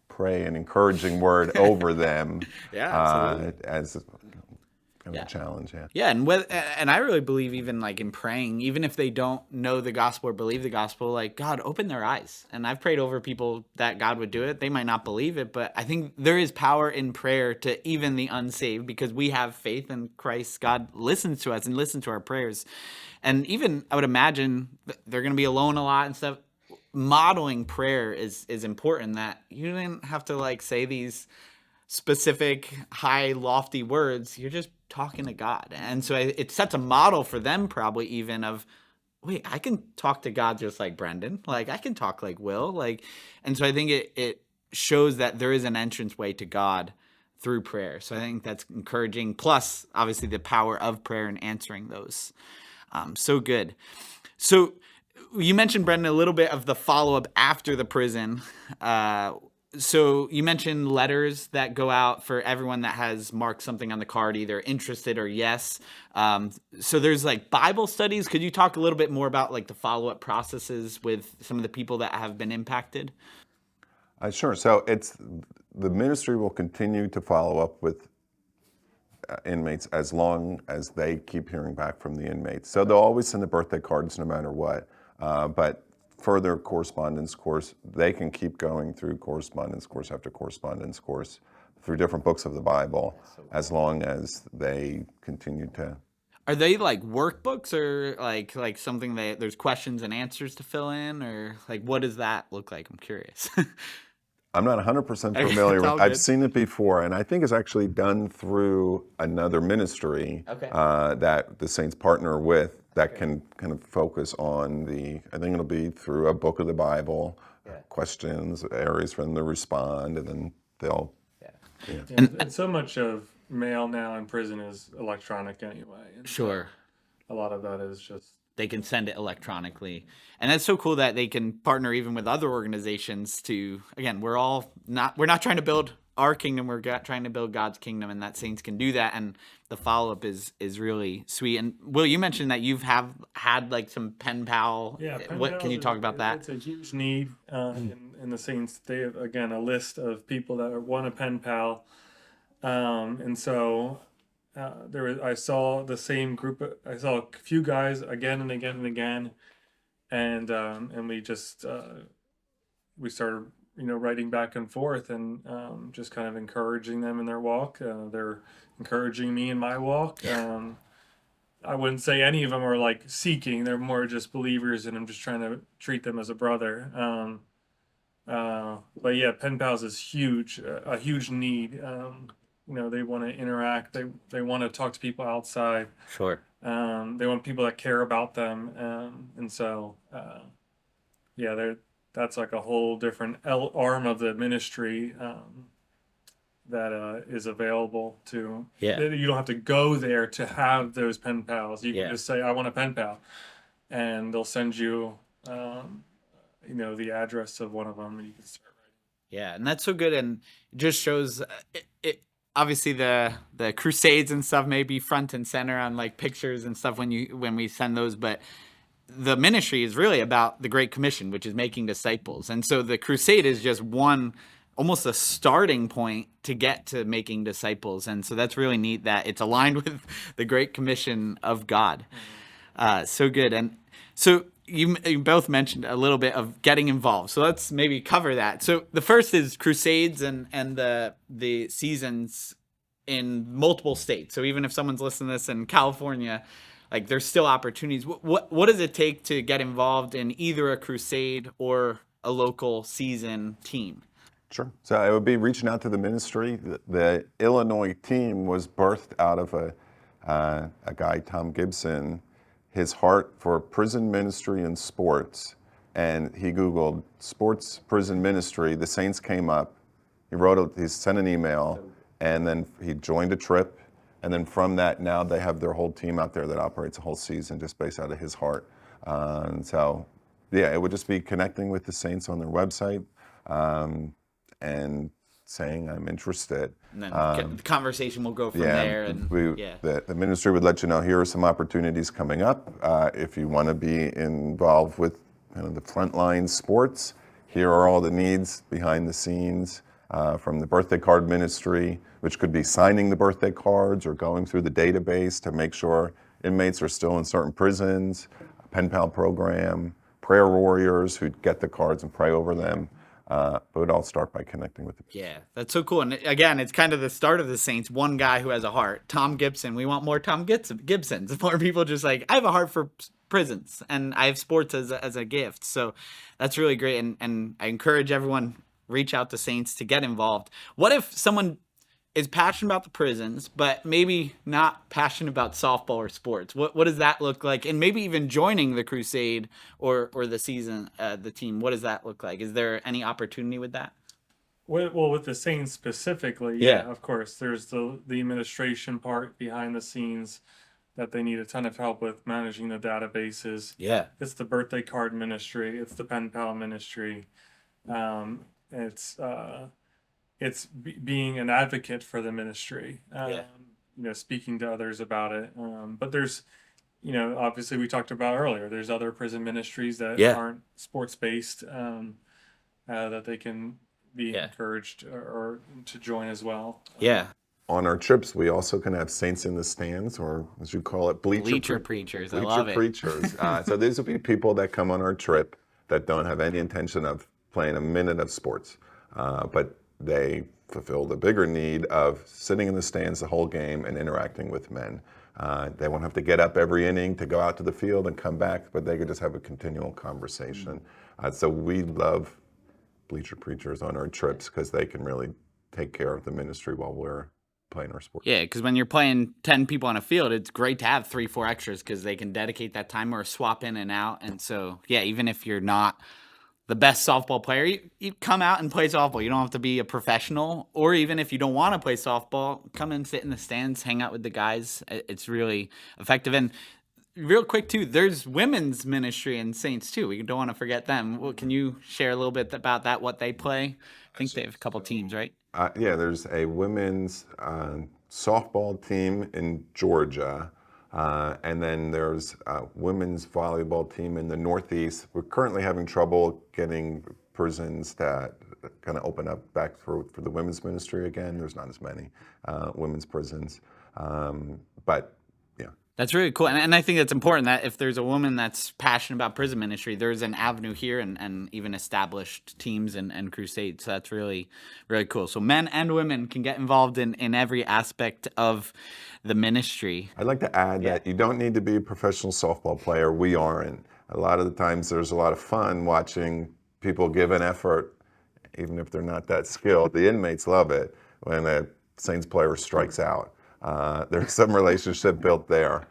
pray an encouraging word over them. Yeah, absolutely. As kind Yeah. of a challenge. Yeah. Yeah, and I really believe even like in praying, even if they don't know the gospel or believe the gospel, like God open their eyes. And I've prayed over people that God would do it. They might not believe it, but I think there is power in prayer to even the unsaved because we have faith in Christ. God listens to us and listens to our prayers. And even I would imagine they're going to be alone a lot and stuff. Modeling prayer is important, that you didn't have to like say these specific high lofty words. You're just talking to God, and so it sets a model for them probably even of, wait, I can talk to God just like Brendan, like I can talk like Will, like. And so I think it shows that there is an entrance way to God through prayer. So I think that's encouraging, plus obviously the power of prayer and answering those. So good. So you mentioned, Brendan, a little bit of the follow-up after the prison. So you mentioned letters that go out for everyone that has marked something on the card, either interested or yes. So there's like Bible studies. Could you talk a little bit more about like the follow-up processes with some of the people that have been impacted? Sure. So the ministry will continue to follow up with inmates as long as they keep hearing back from the inmates. So they'll always send the birthday cards no matter what. But further correspondence course, they can keep going through correspondence course after correspondence course through different books of the Bible, as long as they continue to. Are they like workbooks or like something that there's questions and answers to fill in, or like what does that look like? I'm curious. I'm not 100% Okay, familiar it's with. all I've good. seen it before, and I think it's actually done through another ministry Okay. that the Saints partner with that can kind of focus on I think it'll be through a book of the Bible, questions, areas for them to respond, and then they'll. Yeah, and so much of mail now in prison is electronic anyway. And so Sure. a lot of that is just They can send it electronically. And that's so cool that they can partner even with other organizations to, again, we're not trying to build our kingdom, we're trying to build God's kingdom, and that Saints can do that. And the follow-up is really sweet. And Will, you mentioned that you've had like some pen pal. What can you talk about that? It's a huge need in the Saints. They have, again, a list of people that want a pen pal. And so I saw the same group. I saw a few guys again and again and again, and we just we started writing back and forth and just kind of encouraging them in their walk. They're encouraging me in my walk. I wouldn't say any of them are like seeking. They're more just believers, and I'm just trying to treat them as a brother. But yeah, pen pals is huge, a huge need. They want to interact. They want to talk to people outside. Sure. They want people that care about them, and so that's like a whole different arm of the ministry that is available to. Yeah. You don't have to go there to have those pen pals. You Yeah. can just say, "I want a pen pal," and they'll send you, the address of one of them, and you can start writing. Yeah, and that's so good, and it just shows it. Obviously, the Crusades and stuff may be front and center on like pictures and stuff when we send those, but the ministry is really about the Great Commission, which is making disciples, and so the Crusade is just almost a starting point to get to making disciples, and so that's really neat that it's aligned with the Great Commission of God. So good, and so you both mentioned a little bit of getting involved, so let's maybe cover that. So the first is Crusades and the seasons in multiple states. So even if someone's listening to this in California, like there's still opportunities. What does it take to get involved in either a crusade or a local season team? Sure. So it would be reaching out to the ministry. The Illinois team was birthed out of a guy, Tom Gibson, his heart for prison ministry and sports. And he Googled sports prison ministry. The Saints came up. He sent an email, and then he joined a trip. And then from that, now they have their whole team out there that operates a whole season just based out of his heart. And so, yeah, it would just be connecting with the Saints on their website and saying, I'm interested. And then the conversation will go from there. And the ministry would let you know, here are some opportunities coming up. If you want to be involved with the frontline sports, here are all the needs behind the scenes. From the birthday card ministry, which could be signing the birthday cards or going through the database to make sure inmates are still in certain prisons, a pen pal program, prayer warriors who'd get the cards and pray over them. But it would all start by connecting with them. Yeah, that's so cool. And again, it's kind of the start of the Saints. One guy who has a heart, Tom Gibson. We want more Tom Gibsons. More people just like, I have a heart for prisons and I have sports as a gift. So that's really great. And I encourage everyone, reach out to Saints to get involved. What if someone is passionate about the prisons, but maybe not passionate about softball or sports? What does that look like? And maybe even joining the crusade or the season, the team, what does that look like? Is there any opportunity with that? Well, with the Saints specifically, yeah, of course. There's the administration part behind the scenes that they need a ton of help with managing the databases. Yeah. It's the birthday card ministry. It's the pen pal ministry. It's being an advocate for the ministry, speaking to others about it. But there's, obviously we talked about earlier, there's other prison ministries that aren't sports based, that they can be encouraged or to join as well. Yeah. On our trips, we also can have Saints in the stands, or as you call it, bleacher preachers. I love it. Preachers. So these will be people that come on our trip that don't have any intention of playing a minute of sports, but they fulfill the bigger need of sitting in the stands the whole game and interacting with men. They won't have to get up every inning to go out to the field and come back, but they could just have a continual conversation. So we love bleacher preachers on our trips because they can really take care of the ministry while we're playing our sport. Yeah, because when you're playing 10 people on a field, it's great to have 3-4 extras because they can dedicate that time or swap in and out. And so, yeah, even if you're not the best softball player, you come out and play softball. You don't have to be a professional, or even if you don't want to play softball, come and sit in the stands, hang out with the guys. It's really effective. And real quick too, there's women's ministry in Saints too. We don't want to forget them. Well, can you share a little bit about that, what they play? I think they have a couple teams, right? Yeah, there's a women's softball team in Georgia. And then there's a women's volleyball team in the Northeast. We're currently having trouble getting prisons that kind of open up back for the women's ministry again. There's not as many women's prisons. But yeah. That's really cool. And I think that's important that if there's a woman that's passionate about prison ministry, there's an avenue here and even established teams and crusades. So that's really, really cool. So men and women can get involved in every aspect of the ministry. I'd like to add that you don't need to be a professional softball player. We aren't. A lot of the times there's a lot of fun watching people give an effort, even if they're not that skilled. The inmates love it when a Saints player strikes out. There's some relationship built there.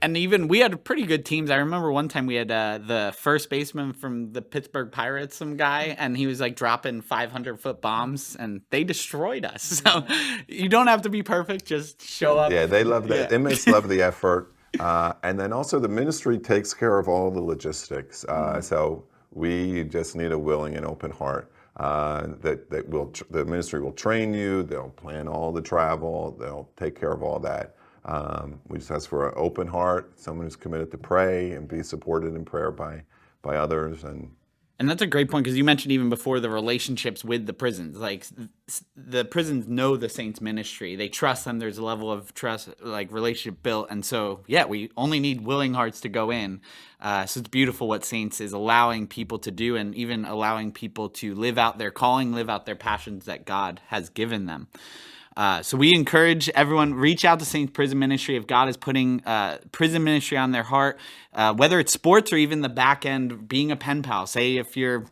And even we had pretty good teams. I remember one time we had the first baseman from the Pittsburgh Pirates, some guy, and he was like dropping 500-foot bombs, and they destroyed us. So you don't have to be perfect; just show up. Yeah, they love that. Inmates love the effort, and then also the ministry takes care of all the logistics. So we just need a willing and open heart. The ministry will train you. They'll plan all the travel. They'll take care of all that. We just ask for an open heart, someone who's committed to pray and be supported in prayer by others. And that's a great point, because you mentioned even before the relationships with the prisons. Like, the prisons know the Saints ministry. They trust them. There's a level of trust, like relationship built. And so, yeah, we only need willing hearts to go in. So it's beautiful what Saints is allowing people to do, and even allowing people to live out their calling, live out their passions that God has given them. So we encourage everyone, reach out to Saints Prison Ministry if God is putting prison ministry on their heart, whether it's sports or even the back end, being a pen pal. Say if you're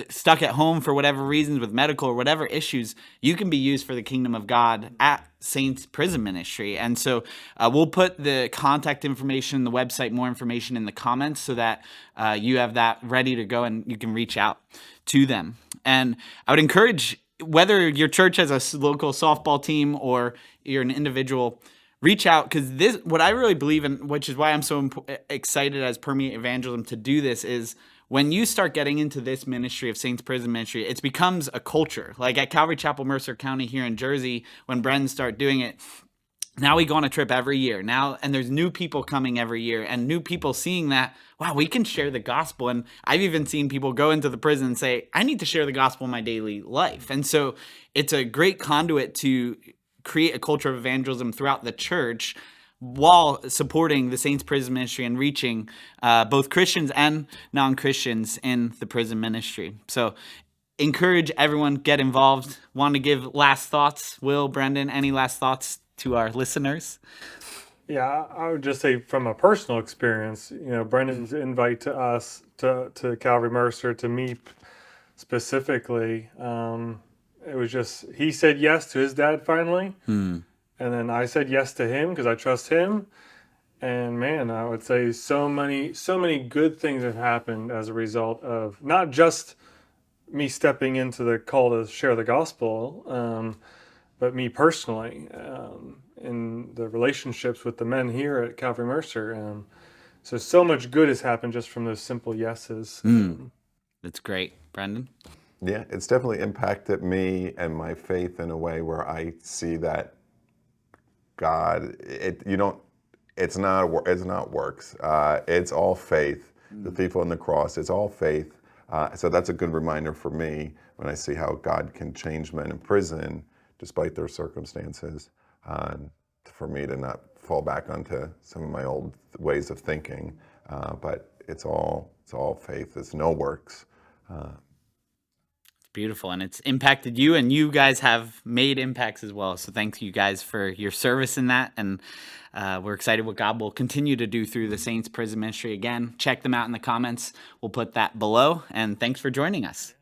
stuck at home for whatever reasons with medical or whatever issues, you can be used for the kingdom of God at Saints Prison Ministry. And so we'll put the contact information, the website, more information in the comments, so that you have that ready to go and you can reach out to them. And I would encourage, whether your church has a local softball team or you're an individual, reach out, because this, what I really believe in, which is why I'm so excited as Permeate Evangelism to do this, is when you start getting into this ministry of Saints Prison Ministry, it becomes a culture. Like at Calvary Chapel, Mercer County here in Jersey, when Brendan started doing it, now we go on a trip every year now, and there's new people coming every year, and new people seeing that, wow, we can share the gospel. And I've even seen people go into the prison and say, I need to share the gospel in my daily life. And so it's a great conduit to create a culture of evangelism throughout the church, while supporting the Saints Prison Ministry and reaching both Christians and non-Christians in the prison ministry. So encourage everyone, get involved. Want to give last thoughts? Will, Brendan, any last thoughts to our listeners? Yeah, I would just say from a personal experience, Brendan's invite to us, to Calvary Mercer, to me specifically, it was just, he said yes to his dad finally. And then I said yes to him because I trust him. And man, I would say so many good things have happened as a result of not just me stepping into the call to share the gospel, but me personally, in the relationships with the men here at Calvary Mercer. So much good has happened just from those simple yeses. That's great. Brendan? Yeah, it's definitely impacted me and my faith in a way where I see that God, it's not works. It's all faith. The thief on the cross, it's all faith. So that's a good reminder for me when I see how God can change men in prison despite their circumstances. For me to not fall back onto some of my old ways of thinking, but it's all faith. It's no works. Beautiful, and it's impacted you, and you guys have made impacts as well. So thank you guys for your service in that, and we're excited what God will continue to do through the Saints Prison Ministry. Again, check them out in the comments. We'll put that below, and thanks for joining us.